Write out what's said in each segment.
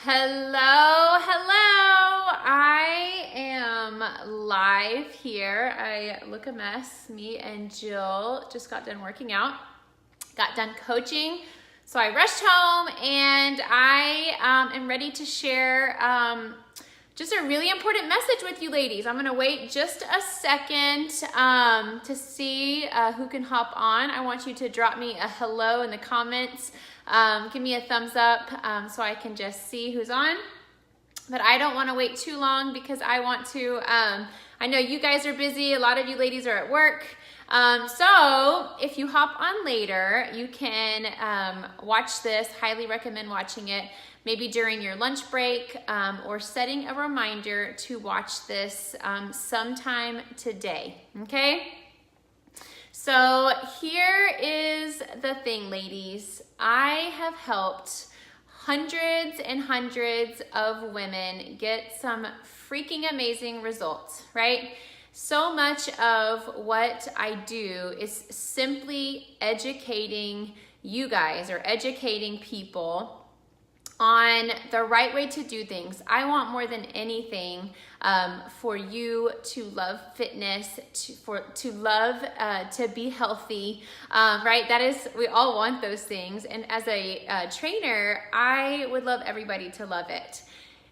Hello, hello. I am live here. I look a mess. Me and Jill just got done working out, got done coaching. So I rushed home and I am ready to share just a really important message with you ladies. I'm gonna wait just a second to see who can hop on. I want you to drop me a hello in the comments. Give me a thumbs up so I can just see who's on. But I don't want to wait too long because I want to, I know you guys are busy. A lot of you ladies are at work. So if you hop on later, you can watch this. Highly recommend watching it maybe during your lunch break or setting a reminder to watch this sometime today, okay? So here is the thing, ladies. I have helped hundreds and hundreds of women get some freaking amazing results, right? So much of what I do is simply educating you guys or educating people on the right way to do things. I want more than anything for you to love fitness, to love to be healthy, right? That is, we all want those things. And as a trainer, I would love everybody to love it.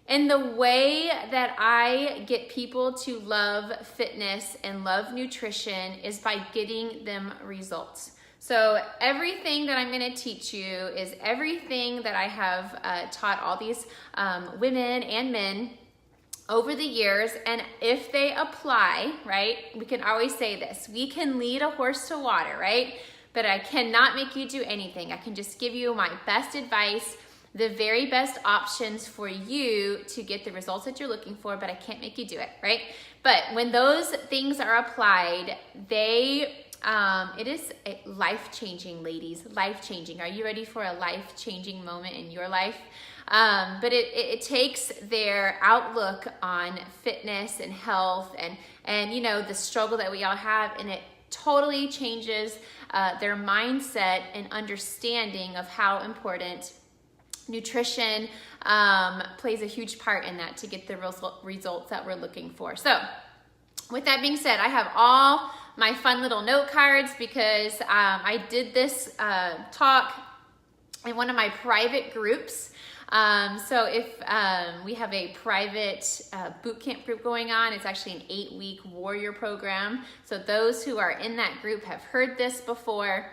And the way that I get people to love fitness and love nutrition is by getting them results. So everything that I'm going to teach you is everything that I have taught all these women and men over the years. And if they apply, right, we can always say this, we can lead a horse to water, right? But I cannot make you do anything. I can just give you my best advice, the very best options for you to get the results that you're looking for, but I can't make you do it, right? But when those things are applied, it is life-changing, ladies, life-changing. Are you ready for a life-changing moment in your life? But it takes their outlook on fitness and health and you know, the struggle that we all have, and it totally changes their mindset and understanding of how important nutrition plays a huge part in that to get the results that we're looking for. So with that being said, I have all my fun little note cards because I did this talk in one of my private groups. So if we have a private boot camp group going on, it's actually an 8-week warrior program. So those who are in that group have heard this before,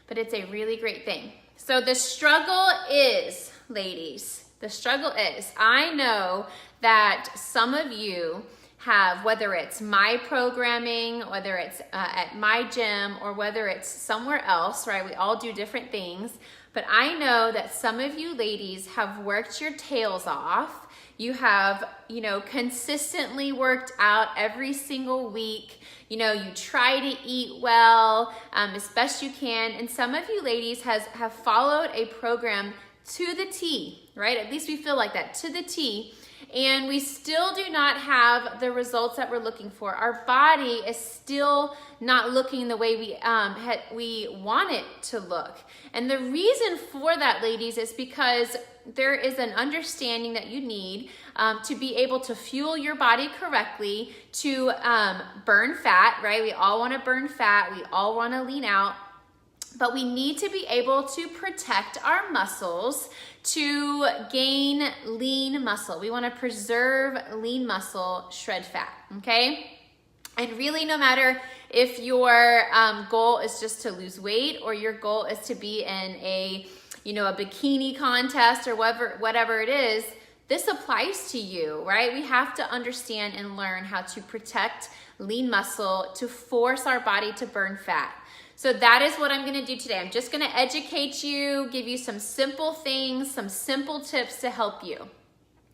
but it's a really great thing. So the struggle is, ladies, the struggle is, I know that some of you have, whether it's my programming, whether it's at my gym, or whether it's somewhere else, right? We all do different things, but I know that some of you ladies have worked your tails off. You have, you know, consistently worked out every single week. You know, you try to eat well as best you can. And some of you ladies have followed a program to the T, right? At least we feel like that, to the T. And we still do not have the results that we're looking for. Our body is still not looking the way we want it to look. And the reason for that, ladies, is because there is an understanding that you need to be able to fuel your body correctly, to burn fat, right? We all want to burn fat. We all want to lean out. But we need to be able to protect our muscles to gain lean muscle. We want to preserve lean muscle, shred fat, okay? And really, no matter if your goal is just to lose weight or your goal is to be in a bikini contest or whatever it is, this applies to you, right? We have to understand and learn how to protect lean muscle to force our body to burn fat. So that is what I'm going to do today. I'm just going to educate you, give you some simple things, some simple tips to help you.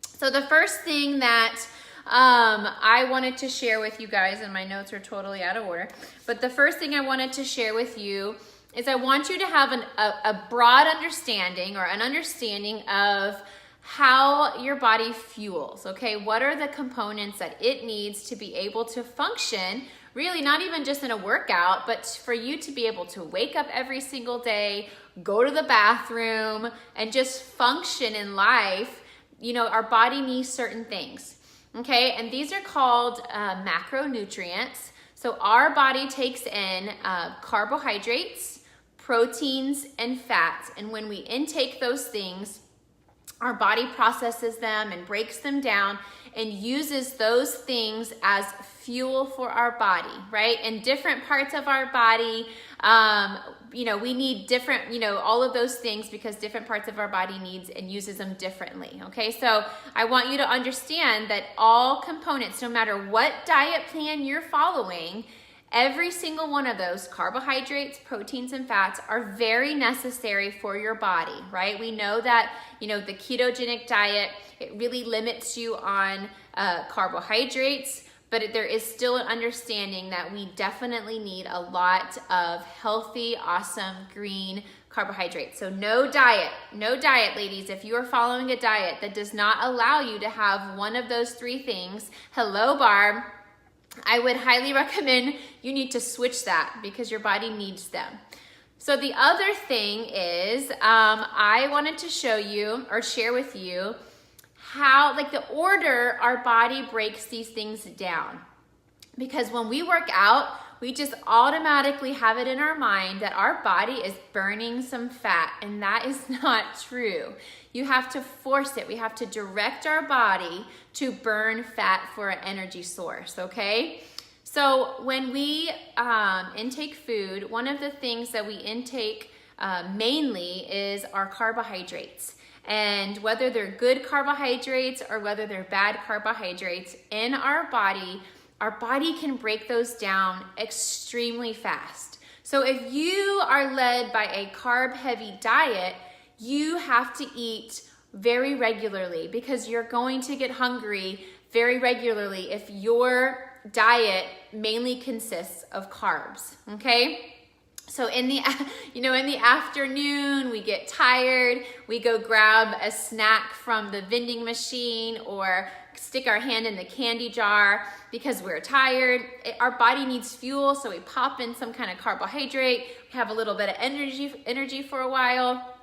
So the first thing that I wanted to share with you guys, and my notes are totally out of order, but the first thing I wanted to share with you is I want you to have a broad understanding, or an understanding of how your body fuels, okay? What are the components that it needs to be able to function, really not even just in a workout, but for you to be able to wake up every single day, go to the bathroom, and just function in life our body needs certain things, okay? And these are called macronutrients. So our body takes in carbohydrates, proteins, and fats. And when we intake those things, our body processes them and breaks them down and uses those things as fuel for our body, right? And different parts of our body, we need different, all of those things because different parts of our body needs and uses them differently, okay? So I want you to understand that all components, no matter what diet plan you're following, every single one of those carbohydrates, proteins, and fats are very necessary for your body, right? We know that, the ketogenic diet, it really limits you on carbohydrates, but there is still an understanding that we definitely need a lot of healthy, awesome, green carbohydrates. So no diet, ladies. If you are following a diet that does not allow you to have one of those three things, hello, Barb, I would highly recommend you need to switch that because your body needs them. So the other thing is I wanted to show you or share with you how, the order our body breaks these things down. Because when we work out, we just automatically have it in our mind that our body is burning some fat, and that is not true. You have to force it. We have to direct our body to burn fat for an energy source, okay? So when we intake food, one of the things that we intake mainly is our carbohydrates. And whether they're good carbohydrates or whether they're bad carbohydrates in our body can break those down extremely fast. So if you are led by a carb-heavy diet, you have to eat very regularly because you're going to get hungry very regularly if your diet mainly consists of carbs, okay? So in the afternoon, we get tired, we go grab a snack from the vending machine or stick our hand in the candy jar because we're tired. Our body needs fuel, so we pop in some kind of carbohydrate, we have a little bit of energy for a while,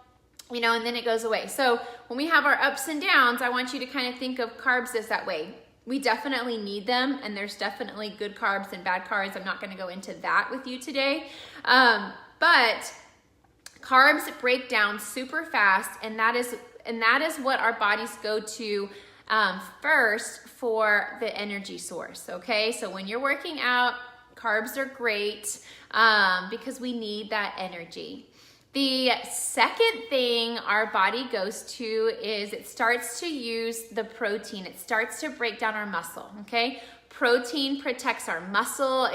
and then it goes away. So when we have our ups and downs, I want you to kind of think of carbs as that way. We definitely need them, and there's definitely good carbs and bad carbs. I'm not going to go into that with you today. But carbs break down super fast, and that is what our bodies go to first for the energy source, okay? So when you're working out, carbs are great because we need that energy. The second thing our body goes to is it starts to use the protein. It starts to break down our muscle, okay? Protein protects our muscle.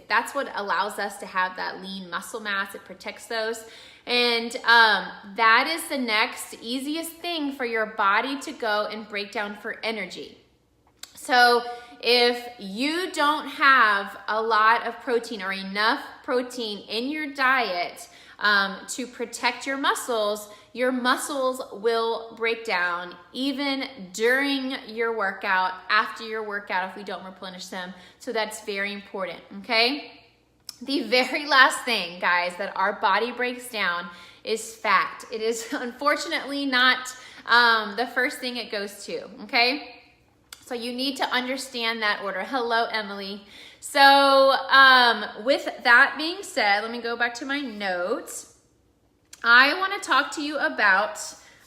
That's what allows us to have that lean muscle mass. It protects those. And that is the next easiest thing for your body to go and break down for energy. So if you don't have a lot of protein or enough protein in your diet to protect your muscles will break down even during your workout, after your workout if we don't replenish them. So that's very important, okay? The very last thing, guys, that our body breaks down is fat. It is unfortunately not the first thing it goes to, okay? So you need to understand that order. Hello, Emily. So with that being said, let me go back to my notes. I want to talk to you about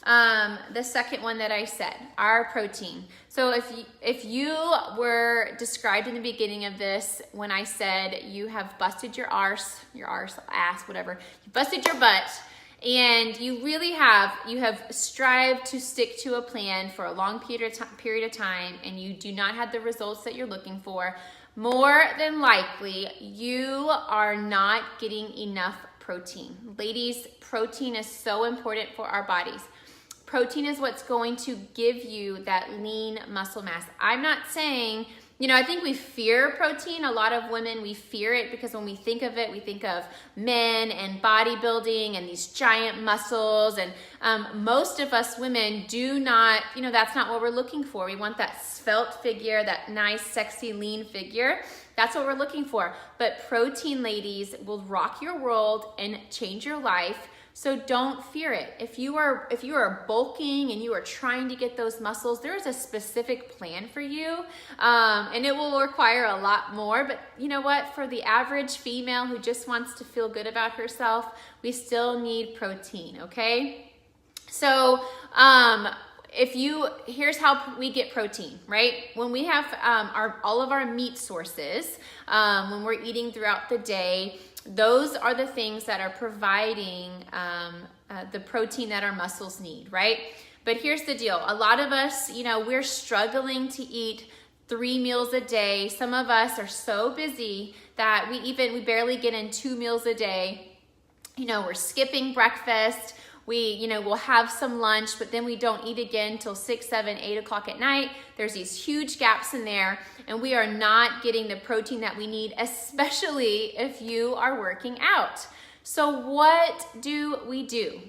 the second one that I said, our protein. So if you were described in the beginning of this when I said you have busted your arse, ass, whatever, you busted your butt, and you have strived to stick to a plan for a long period of time, and you do not have the results that you're looking for, more than likely you are not getting enough protein. Ladies, protein is so important for our bodies. Protein is what's going to give you that lean muscle mass. I'm not saying, I think we fear protein. A lot of women, we fear it because when we think of it, we think of men and bodybuilding and these giant muscles. And most of us women do not, that's not what we're looking for. We want that svelte figure, that nice, sexy, lean figure. That's what we're looking for. But protein, ladies, will rock your world and change your life. So don't fear it. If you are bulking and you are trying to get those muscles, there is a specific plan for you, and it will require a lot more. But you know what? For the average female who just wants to feel good about herself, we still need protein. Okay. So here's how we get protein, right? When we have all of our meat sources, when we're eating throughout the day, those are the things that are providing the protein that our muscles need, right? But here's the deal. A lot of us, we're struggling to eat 3 meals a day. Some of us are so busy that we barely get in 2 meals a day. We're skipping breakfast. We'll have some lunch, but then we don't eat again till 6, 7, 8 o'clock at night. There's these huge gaps in there, and we are not getting the protein that we need, especially if you are working out. So what do we do?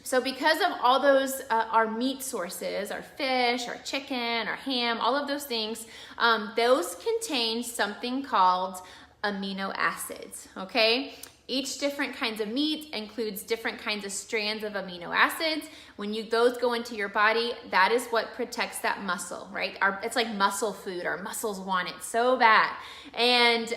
So because of all those, our meat sources, our fish, our chicken, our ham, all of those things, those contain something called amino acids, okay? Each different kinds of meat includes different kinds of strands of amino acids. When those go into your body, that is what protects that muscle, right? It's like muscle food. Our muscles want it so bad. And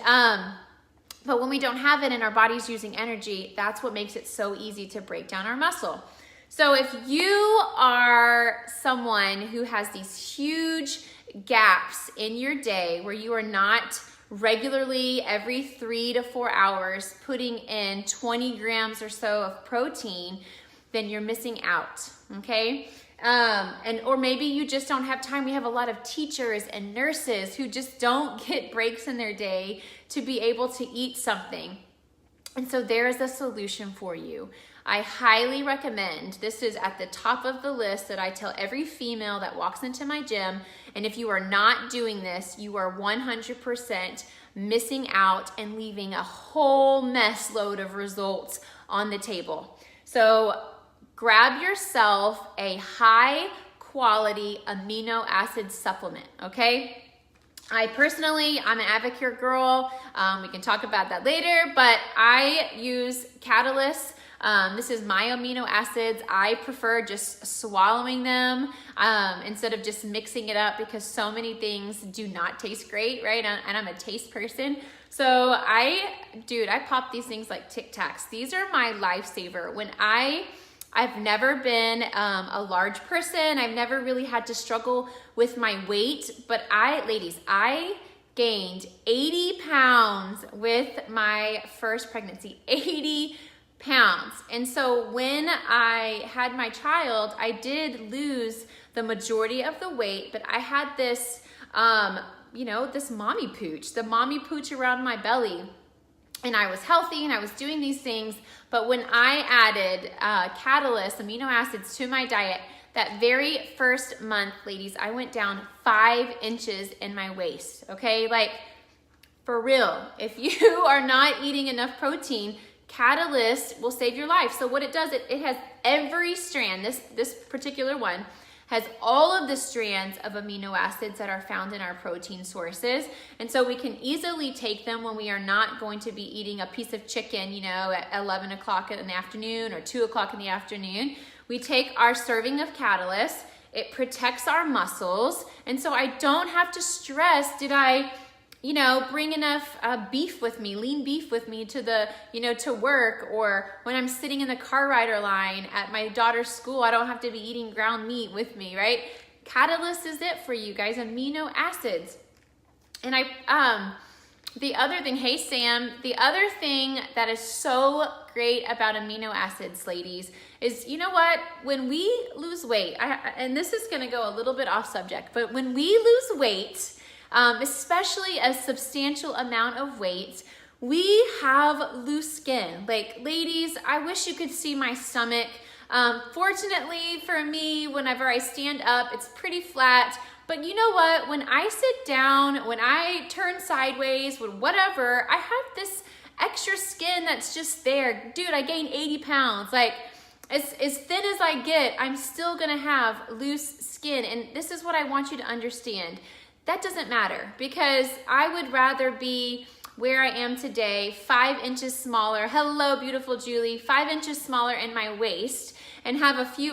but when we don't have it and our body's using energy, that's what makes it so easy to break down our muscle. So if you are someone who has these huge gaps in your day where you are not regularly every 3 to 4 hours putting in 20 grams or so of protein, then you're missing out, okay? Or maybe you just don't have time. We have a lot of teachers and nurses who just don't get breaks in their day to be able to eat something. And so there is a solution for you. I highly recommend, this is at the top of the list that I tell every female that walks into my gym, and if you are not doing this, you are 100% missing out and leaving a whole mess load of results on the table. So grab yourself a high quality amino acid supplement, okay? I'm an Advocare girl. We can talk about that later, but I use Catalyst. This is my amino acids. I prefer just swallowing them instead of just mixing it up because so many things do not taste great, right? And I'm a taste person. So I pop these things like Tic Tacs. These are my lifesaver. I've never been a large person. I've never really had to struggle with my weight, but I gained 80 pounds with my first pregnancy, 80 pounds. And so when I had my child, I did lose the majority of the weight, but I had this, this mommy pooch, the mommy pooch around my belly. And I was healthy and I was doing these things. But when I added Catalyst amino acids to my diet, that very first month, ladies, I went down 5 inches in my waist, okay? Like, for real, if you are not eating enough protein, Catalyst will save your life. So what it does, it has every strand, this particular one, has all of the strands of amino acids that are found in our protein sources. And so we can easily take them when we are not going to be eating a piece of chicken, at 11 o'clock in the afternoon or 2 o'clock in the afternoon. We take our serving of Catalyst. It protects our muscles. And so I don't have to stress, did I bring enough beef with me, lean beef with me to work, or when I'm sitting in the car rider line at my daughter's school, I don't have to be eating ground meat with me, right? Catalyst is it for you guys, amino acids. And the other thing, hey Sam, the other thing that is so great about amino acids, ladies, is when we lose weight, and this is gonna go a little bit off subject, but when we lose weight, especially a substantial amount of weight, we have loose skin. Like, ladies, I wish you could see my stomach. Fortunately for me, whenever I stand up, it's pretty flat. But you know what? When I sit down, when I turn sideways, whatever, I have this extra skin that's just there. Dude, I gained 80 pounds. Like, as thin as I get, I'm still gonna have loose skin. And this is what I want you to understand. That doesn't matter, because I would rather be where I am today, 5 inches smaller. Hello, beautiful Julie. 5 inches smaller in my waist, and have a few